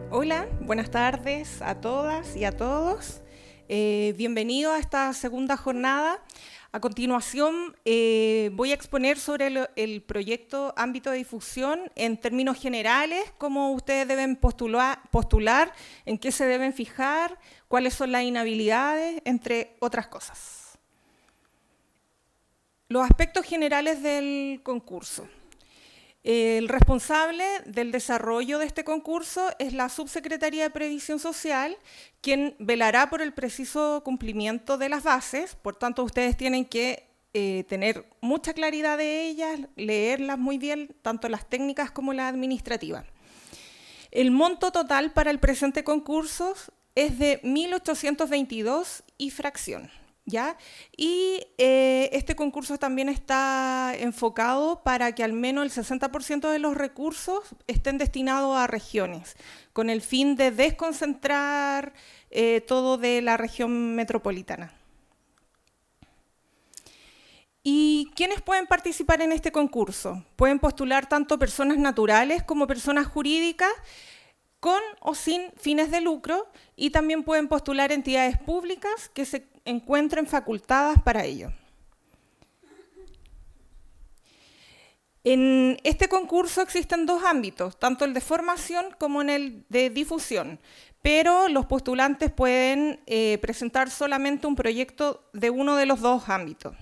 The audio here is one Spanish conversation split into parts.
Hola, buenas tardes a todas y a todos. Bienvenido a esta segunda jornada. A continuación voy a exponer sobre el proyecto Ámbito de Difusión en términos generales, cómo ustedes deben postular, en qué se deben fijar, cuáles son las inhabilidades, entre otras cosas. Los aspectos generales del concurso. El responsable del desarrollo de este concurso es la Subsecretaría de Previsión Social, quien velará por el preciso cumplimiento de las bases. Por tanto, ustedes tienen que tener mucha claridad de ellas, leerlas muy bien, tanto las técnicas como las administrativas. El monto total para el presente concurso es de 1.822 y fracción. ¿Ya? Y este concurso también está enfocado para que al menos el 60% de los recursos estén destinados a regiones, con el fin de desconcentrar todo de la región metropolitana. ¿Y quiénes pueden participar en este concurso? Pueden postular tanto personas naturales como personas jurídicas, con o sin fines de lucro, y también pueden postular entidades públicas que se encuentren facultadas para ello. En este concurso existen dos ámbitos, tanto el de formación como en el de difusión, pero los postulantes pueden presentar solamente un proyecto de uno de los dos ámbitos.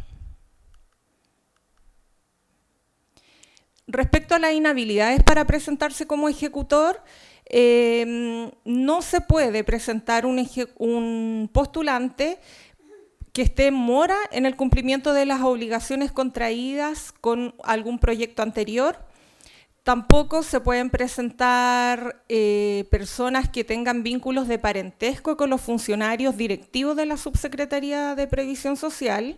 Respecto a las inhabilidades para presentarse como ejecutor, no se puede presentar un postulante que esté en mora en el cumplimiento de las obligaciones contraídas con algún proyecto anterior. Tampoco se pueden presentar personas que tengan vínculos de parentesco con los funcionarios directivos de la Subsecretaría de Previsión Social.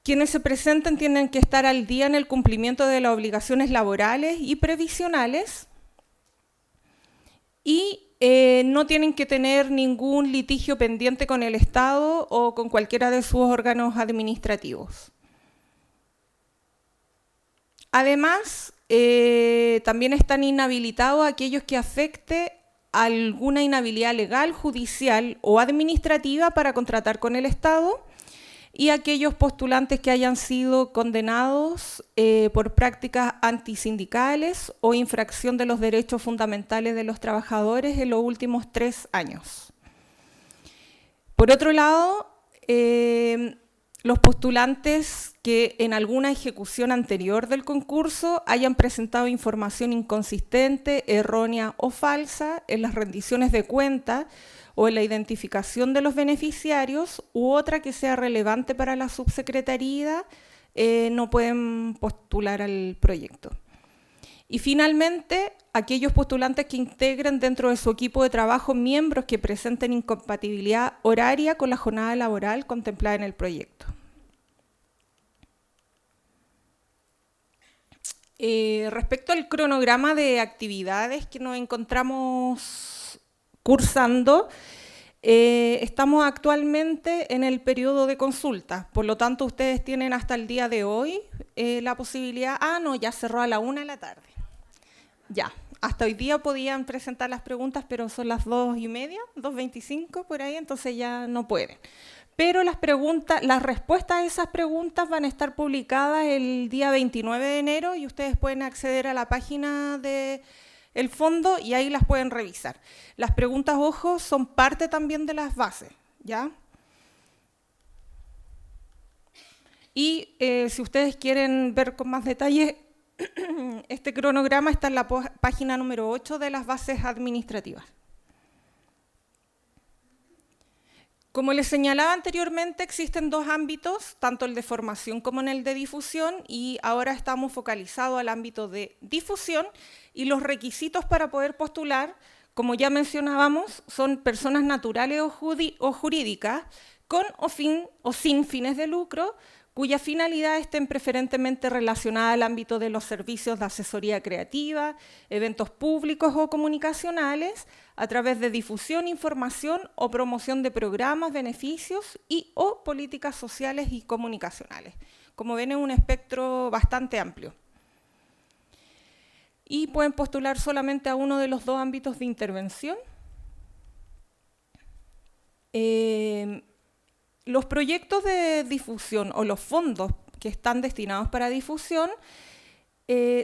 Quienes se presenten tienen que estar al día en el cumplimiento de las obligaciones laborales y previsionales, y no tienen que tener ningún litigio pendiente con el Estado o con cualquiera de sus órganos administrativos. Además, también están inhabilitados aquellos que afecte alguna inhabilidad legal, judicial o administrativa para contratar con el Estado, y aquellos postulantes que hayan sido condenados por prácticas antisindicales o infracción de los derechos fundamentales de los trabajadores en los últimos 3 años. Por otro lado, los postulantes que en alguna ejecución anterior del concurso hayan presentado información inconsistente, errónea o falsa en las rendiciones de cuenta o en la identificación de los beneficiarios, u otra que sea relevante para la subsecretaría, no pueden postular al proyecto. Y finalmente, aquellos postulantes que integren dentro de su equipo de trabajo miembros que presenten incompatibilidad horaria con la jornada laboral contemplada en el proyecto. Respecto al cronograma de actividades que nos encontramos cursando, estamos actualmente en el periodo de consulta, por lo tanto ustedes tienen hasta el día de hoy la posibilidad, no, ya cerró a la 1 de la tarde. Ya, hasta hoy día podían presentar las preguntas, pero son las 2:30, 2:25 por ahí, entonces ya no pueden. Pero las respuestas a esas preguntas van a estar publicadas el día 29 de enero y ustedes pueden acceder a la página del fondo y ahí las pueden revisar. Las preguntas, ojo, son parte también de las bases, ¿ya? Y si ustedes quieren ver con más detalle, este cronograma está en la página número 8 de las bases administrativas. Como les señalaba anteriormente, existen dos ámbitos, tanto el de formación como en el de difusión, y ahora estamos focalizados al ámbito de difusión, y los requisitos para poder postular, como ya mencionábamos, son personas naturales o jurídicas, con o sin fines de lucro, cuya finalidad estén preferentemente relacionada al ámbito de los servicios de asesoría creativa, eventos públicos o comunicacionales, a través de difusión, información o promoción de programas, beneficios o políticas sociales y comunicacionales. Como ven, es un espectro bastante amplio. y pueden postular solamente a uno de los dos ámbitos de intervención. Los proyectos de difusión o los fondos que están destinados para difusión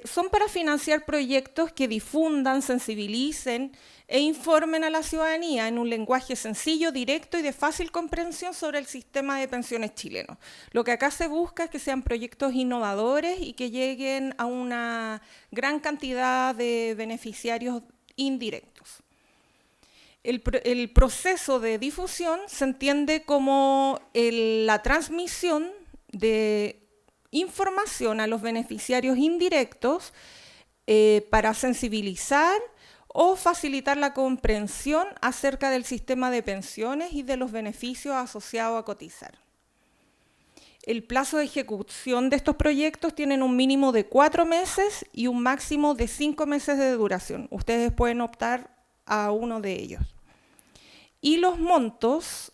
son para financiar proyectos que difundan, sensibilicen e informen a la ciudadanía en un lenguaje sencillo, directo y de fácil comprensión sobre el sistema de pensiones chileno. Lo que acá se busca es que sean proyectos innovadores y que lleguen a una gran cantidad de beneficiarios indirectos. El proceso de difusión se entiende como la transmisión de información a los beneficiarios indirectos para sensibilizar o facilitar la comprensión acerca del sistema de pensiones y de los beneficios asociados a cotizar. El plazo de ejecución de estos proyectos tienen un mínimo de 4 meses y un máximo de 5 meses de duración. Ustedes pueden optar a uno de ellos. Y los montos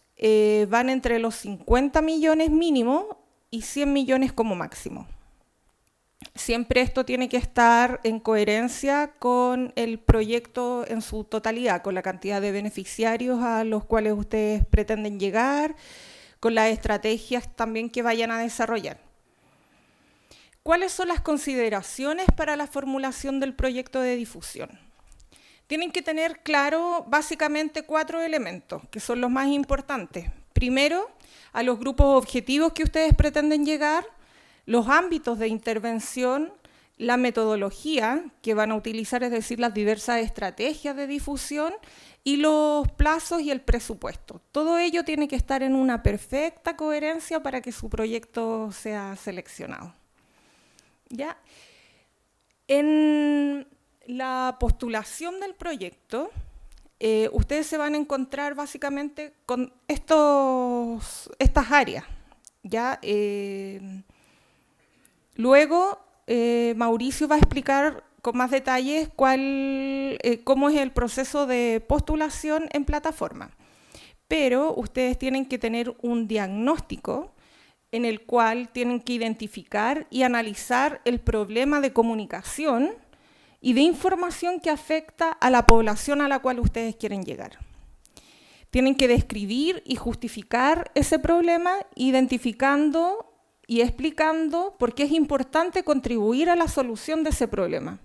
van entre los 50 millones mínimo y 100 millones como máximo. Siempre esto tiene que estar en coherencia con el proyecto en su totalidad, con la cantidad de beneficiarios a los cuales ustedes pretenden llegar, con las estrategias también que vayan a desarrollar. ¿Cuáles son las consideraciones para la formulación del proyecto de difusión? Tienen que tener claro básicamente 4 elementos, que son los más importantes. Primero, a los grupos objetivos que ustedes pretenden llegar, los ámbitos de intervención, la metodología que van a utilizar, es decir, las diversas estrategias de difusión, y los plazos y el presupuesto. Todo ello tiene que estar en una perfecta coherencia para que su proyecto sea seleccionado. ¿Ya? En la postulación del proyecto, ustedes se van a encontrar básicamente con estas áreas. ¿Ya? Luego, Mauricio va a explicar con más detalles cómo es el proceso de postulación en plataforma. Pero ustedes tienen que tener un diagnóstico en el cual tienen que identificar y analizar el problema de comunicación y de información que afecta a la población a la cual ustedes quieren llegar. Tienen que describir y justificar ese problema, identificando y explicando por qué es importante contribuir a la solución de ese problema,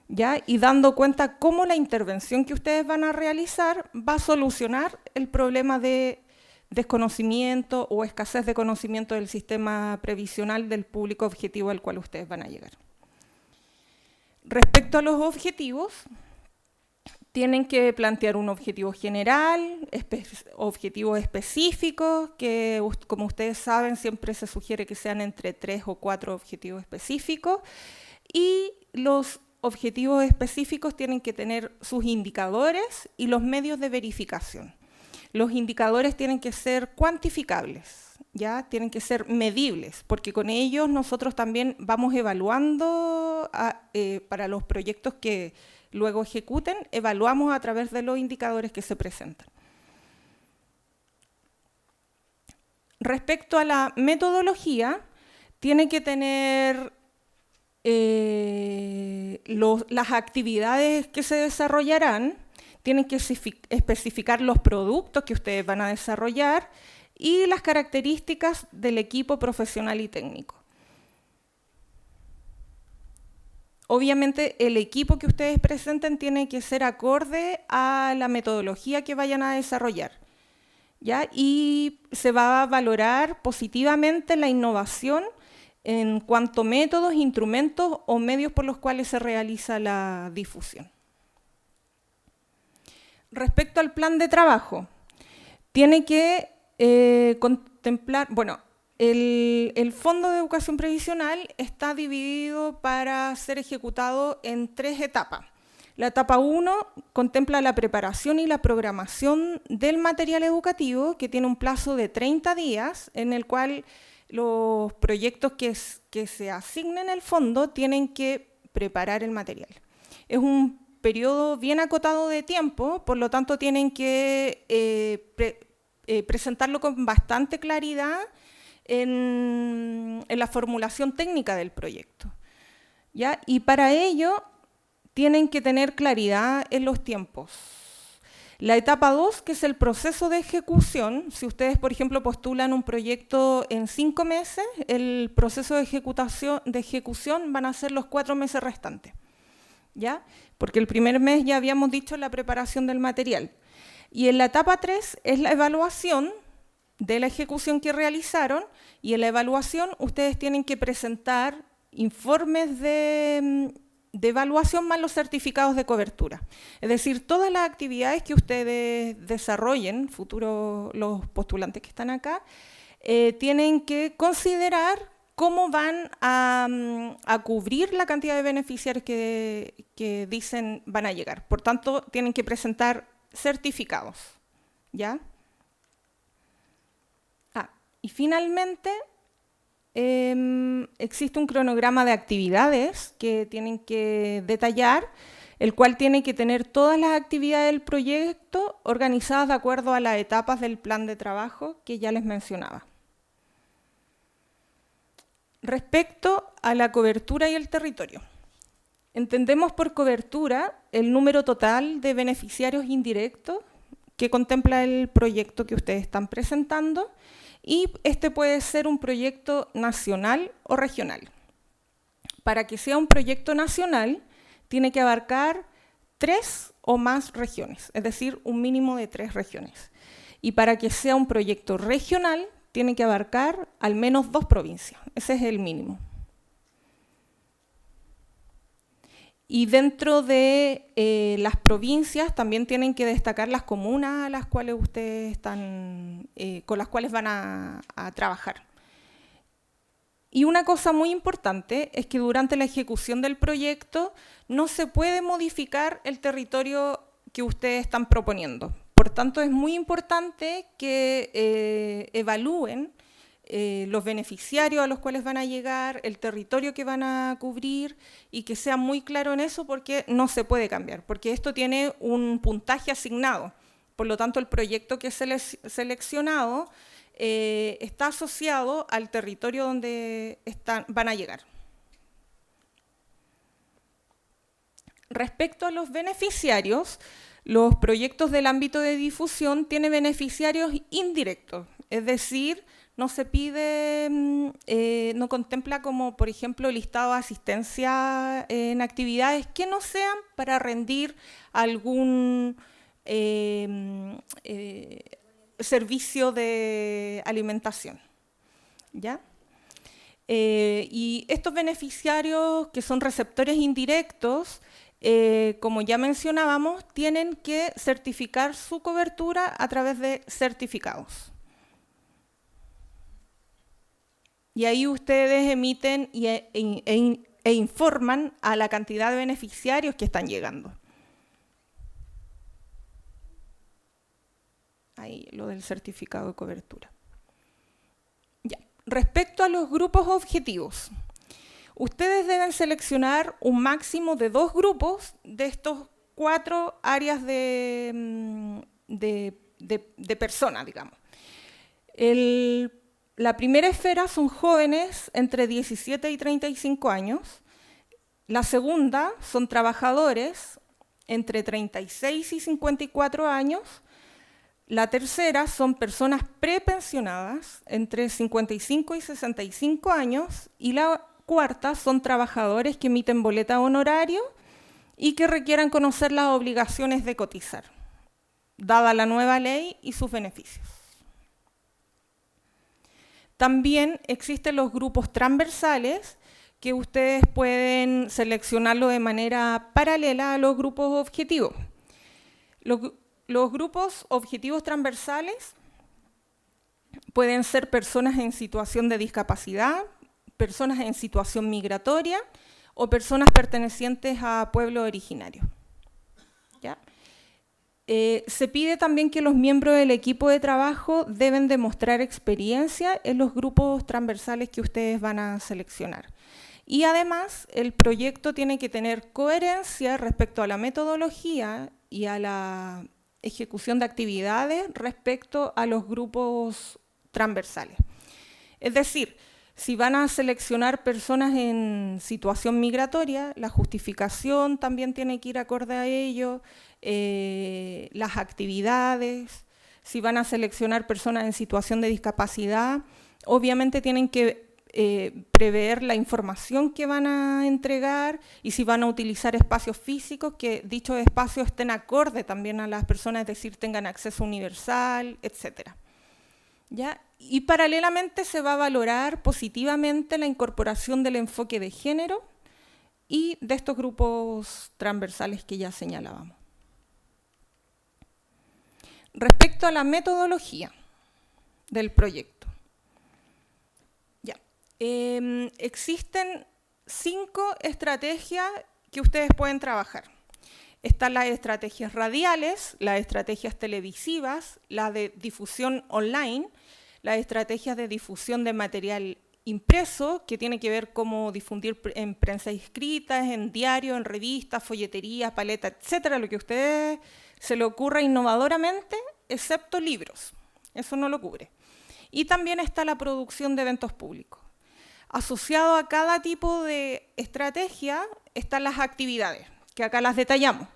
¿ya? Y dando cuenta cómo la intervención que ustedes van a realizar va a solucionar el problema de desconocimiento o escasez de conocimiento del sistema previsional del público objetivo al cual ustedes van a llegar. Respecto a los objetivos, tienen que plantear un objetivo general, objetivos específicos, que como ustedes saben siempre se sugiere que sean entre 3 o 4 objetivos específicos, y los objetivos específicos tienen que tener sus indicadores y los medios de verificación. Los indicadores tienen que ser cuantificables, ¿ya? Tienen que ser medibles, porque con ellos nosotros también vamos evaluando para los proyectos que luego ejecuten, evaluamos a través de los indicadores que se presentan. Respecto a la metodología, tiene que tener las actividades que se desarrollarán, tienen que especificar los productos que ustedes van a desarrollar y las características del equipo profesional y técnico. Obviamente el equipo que ustedes presenten tiene que ser acorde a la metodología que vayan a desarrollar, ¿ya? Y se va a valorar positivamente la innovación en cuanto a métodos, instrumentos o medios por los cuales se realiza la difusión. Respecto al plan de trabajo, tiene que contemplar, bueno, el Fondo de Educación Previsional está dividido para ser ejecutado en 3 etapas. La etapa 1 contempla la preparación y la programación del material educativo, que tiene un plazo de 30 días, en el cual los proyectos que se asignen al fondo tienen que preparar el material. Es un periodo bien acotado de tiempo, por lo tanto tienen que presentarlo con bastante claridad en la formulación técnica del proyecto, ¿ya? Y para ello tienen que tener claridad en los tiempos. La etapa 2, que es el proceso de ejecución, si ustedes, por ejemplo, postulan un proyecto en 5 meses, el proceso de ejecución van a ser los 4 meses restantes, ¿ya? Porque el primer mes ya habíamos dicho la preparación del material. Y en la etapa 3 es la evaluación de la ejecución que realizaron, y en la evaluación ustedes tienen que presentar informes de evaluación más los certificados de cobertura. Es decir, todas las actividades que ustedes desarrollen, los postulantes que están acá, tienen que considerar cómo van a cubrir la cantidad de beneficiarios que dicen van a llegar. Por tanto, tienen que presentar certificados, ¿ya? Y finalmente, existe un cronograma de actividades que tienen que detallar, el cual tiene que tener todas las actividades del proyecto organizadas de acuerdo a las etapas del plan de trabajo que ya les mencionaba. Respecto a la cobertura y el territorio. Entendemos por cobertura el número total de beneficiarios indirectos que contempla el proyecto que ustedes están presentando, y este puede ser un proyecto nacional o regional. Para que sea un proyecto nacional, tiene que abarcar 3 o más regiones, es decir, un mínimo de 3 regiones. Y para que sea un proyecto regional, tiene que abarcar al menos 2 provincias. Ese es el mínimo. Y dentro de las provincias también tienen que destacar las comunas a las cuales ustedes están, con las cuales van a trabajar. Y una cosa muy importante es que durante la ejecución del proyecto no se puede modificar el territorio que ustedes están proponiendo. Por tanto, es muy importante que evalúen los beneficiarios a los cuales van a llegar, el territorio que van a cubrir, y que sea muy claro en eso, porque no se puede cambiar, porque esto tiene un puntaje asignado. Por lo tanto, el proyecto que es seleccionado está asociado al territorio donde van a llegar. Respecto a los beneficiarios, los proyectos del ámbito de difusión tienen beneficiarios indirectos, es decir, no se pide, no contempla como, por ejemplo, listado de asistencia en actividades que no sean para rendir algún servicio de alimentación, ¿ya? Y estos beneficiarios que son receptores indirectos, como ya mencionábamos, tienen que certificar su cobertura a través de certificados. Y ahí ustedes emiten e informan a la cantidad de beneficiarios que están llegando. Ahí lo del certificado de cobertura. Ya. Respecto a los grupos objetivos, ustedes deben seleccionar un máximo de 2 grupos de estos 4 áreas de personas, digamos. La primera esfera son jóvenes entre 17 y 35 años. La segunda son trabajadores entre 36 y 54 años. La tercera son personas prepensionadas entre 55 y 65 años. Y la cuarta son trabajadores que emiten boleta honorario y que requieran conocer las obligaciones de cotizar, dada la nueva ley y sus beneficios. También existen los grupos transversales, que ustedes pueden seleccionarlo de manera paralela a los grupos objetivos. Los grupos objetivos transversales pueden ser personas en situación de discapacidad, personas en situación migratoria o personas pertenecientes a pueblos originarios. ¿Ya? Se pide también que los miembros del equipo de trabajo deben demostrar experiencia en los grupos transversales que ustedes van a seleccionar. Y además, el proyecto tiene que tener coherencia respecto a la metodología y a la ejecución de actividades respecto a los grupos transversales. Es decir, Si van a seleccionar personas en situación migratoria, la justificación también tiene que ir acorde a ello, las actividades. Si van a seleccionar personas en situación de discapacidad, obviamente tienen que prever la información que van a entregar y si van a utilizar espacios físicos, que dichos espacios estén acorde también a las personas, es decir, tengan acceso universal, etcétera. ¿Ya? Y paralelamente se va a valorar positivamente la incorporación del enfoque de género y de estos grupos transversales que ya señalábamos. Respecto a la metodología del proyecto, ya. Existen 5 estrategias que ustedes pueden trabajar. Están las estrategias radiales, las estrategias televisivas, la de difusión online, las estrategias de difusión de material impreso, que tiene que ver cómo difundir en prensa escrita, en diario, en revistas, folleterías, paletas, etcétera, lo que a ustedes se le ocurra innovadoramente, excepto libros. Eso no lo cubre. Y también está la producción de eventos públicos. Asociado a cada tipo de estrategia están las actividades, que acá las detallamos.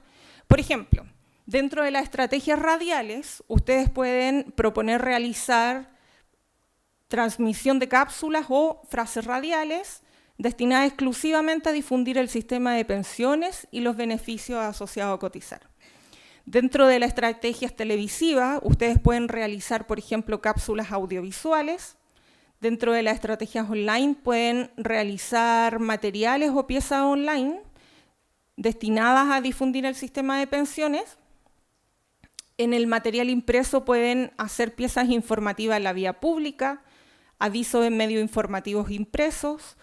Por ejemplo, dentro de las estrategias radiales, ustedes pueden proponer realizar transmisión de cápsulas o frases radiales destinadas exclusivamente a difundir el sistema de pensiones y los beneficios asociados a cotizar. Dentro de las estrategias televisivas, ustedes pueden realizar, por ejemplo, cápsulas audiovisuales. Dentro de las estrategias online pueden realizar materiales o piezas online destinadas a difundir el sistema de pensiones. En el material impreso pueden hacer piezas informativas en la vía pública, avisos en medios informativos impresos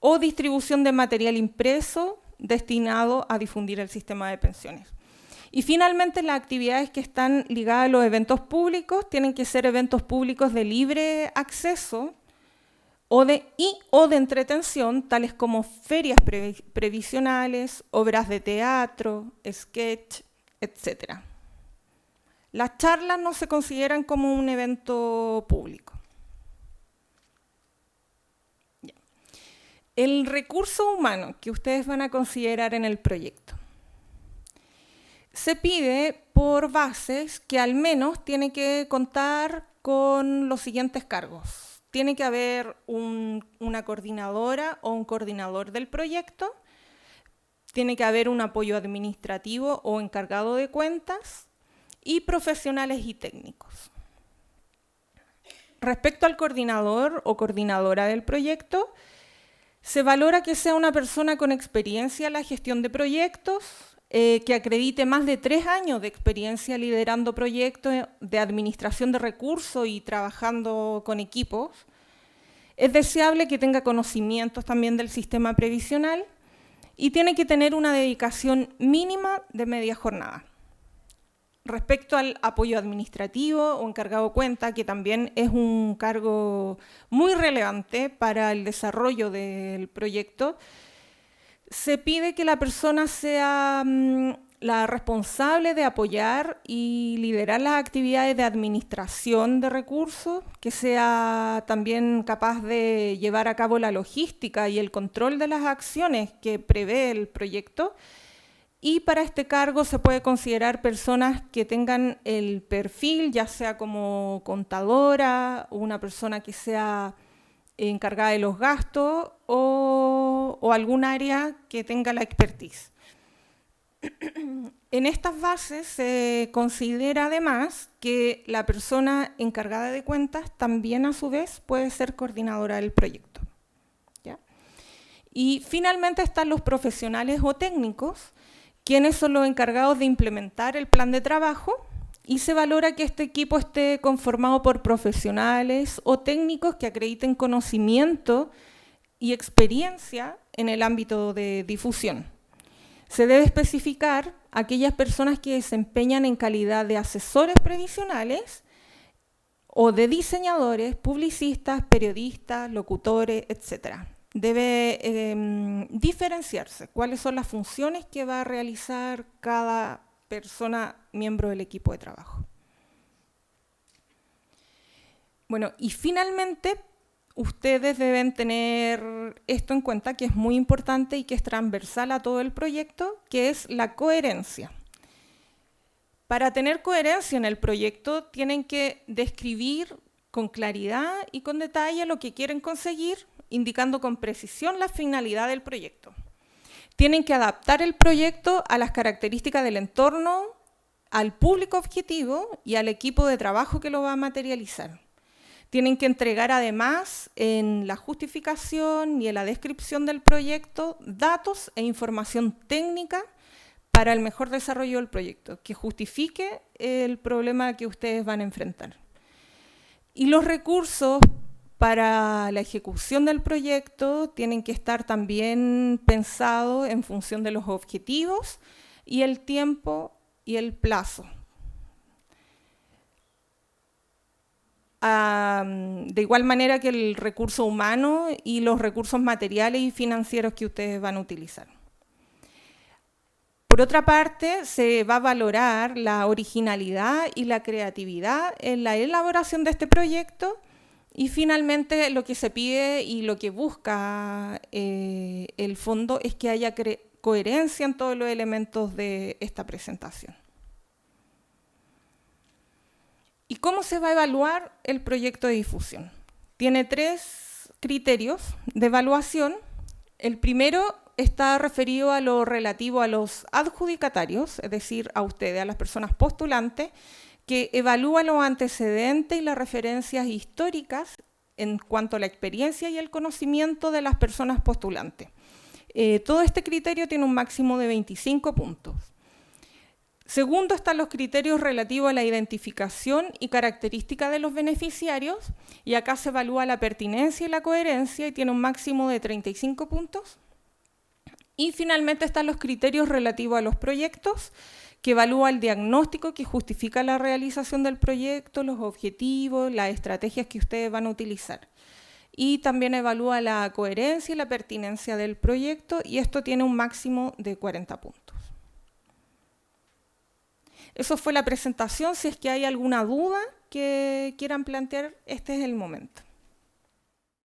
o distribución de material impreso destinado a difundir el sistema de pensiones. Y finalmente, las actividades que están ligadas a los eventos públicos tienen que ser eventos públicos de libre acceso o de entretención, tales como ferias previsionales, obras de teatro, sketch, etc. Las charlas no se consideran como un evento público. Ya. El recurso humano que ustedes van a considerar en el proyecto. Se pide por bases que al menos tiene que contar con los siguientes cargos. Tiene que haber una coordinadora o un coordinador del proyecto, tiene que haber un apoyo administrativo o encargado de cuentas y profesionales y técnicos. Respecto al coordinador o coordinadora del proyecto, se valora que sea una persona con experiencia en la gestión de proyectos, que acredite más de 3 años de experiencia liderando proyectos de administración de recursos y trabajando con equipos. Es deseable que tenga conocimientos también del sistema previsional y tiene que tener una dedicación mínima de media jornada. Respecto al apoyo administrativo o encargado de cuenta, que también es un cargo muy relevante para el desarrollo del proyecto, se pide que la persona sea la responsable de apoyar y liderar las actividades de administración de recursos, que sea también capaz de llevar a cabo la logística y el control de las acciones que prevé el proyecto. Y para este cargo se puede considerar personas que tengan el perfil, ya sea como contadora, o una persona que sea encargada de los gastos o algún área que tenga la expertise. En estas bases se considera además que la persona encargada de cuentas también a su vez puede ser coordinadora del proyecto. ¿Ya? Y finalmente están los profesionales o técnicos, quienes son los encargados de implementar el plan de trabajo, y se valora que este equipo esté conformado por profesionales o técnicos que acrediten conocimiento y experiencia en el ámbito de difusión. Se debe especificar aquellas personas que desempeñan en calidad de asesores previsionales o de diseñadores, publicistas, periodistas, locutores, etc. Debe diferenciarse cuáles son las funciones que va a realizar cada persona miembro del equipo de trabajo. Bueno, y finalmente, ustedes deben tener esto en cuenta, que es muy importante y que es transversal a todo el proyecto, que es la coherencia. Para tener coherencia en el proyecto, tienen que describir con claridad y con detalle lo que quieren conseguir, indicando con precisión la finalidad del proyecto. Tienen que adaptar el proyecto a las características del entorno, al público objetivo y al equipo de trabajo que lo va a materializar. Tienen que entregar además en la justificación y en la descripción del proyecto datos e información técnica para el mejor desarrollo del proyecto, que justifique el problema que ustedes van a enfrentar. Y los recursos para la ejecución del proyecto tienen que estar también pensados en función de los objetivos y el tiempo y el plazo. De igual manera que el recurso humano y los recursos materiales y financieros que ustedes van a utilizar. Por otra parte, se va a valorar la originalidad y la creatividad en la elaboración de este proyecto y finalmente lo que se pide y lo que busca el fondo es que haya coherencia en todos los elementos de esta presentación. ¿Y cómo se va a evaluar el proyecto de difusión? Tiene 3 criterios de evaluación. El primero está referido a lo relativo a los adjudicatarios, es decir, a ustedes, a las personas postulantes, que evalúa los antecedentes y las referencias históricas en cuanto a la experiencia y el conocimiento de las personas postulantes. Todo este criterio tiene un máximo de 25 puntos. Segundo, están los criterios relativos a la identificación y características de los beneficiarios, y acá se evalúa la pertinencia y la coherencia y tiene un máximo de 35 puntos. Y finalmente están los criterios relativos a los proyectos, que evalúa el diagnóstico que justifica la realización del proyecto, los objetivos, las estrategias que ustedes van a utilizar. Y también evalúa la coherencia y la pertinencia del proyecto, y esto tiene un máximo de 40 puntos. Eso fue la presentación. Si es que hay alguna duda que quieran plantear, este es el momento.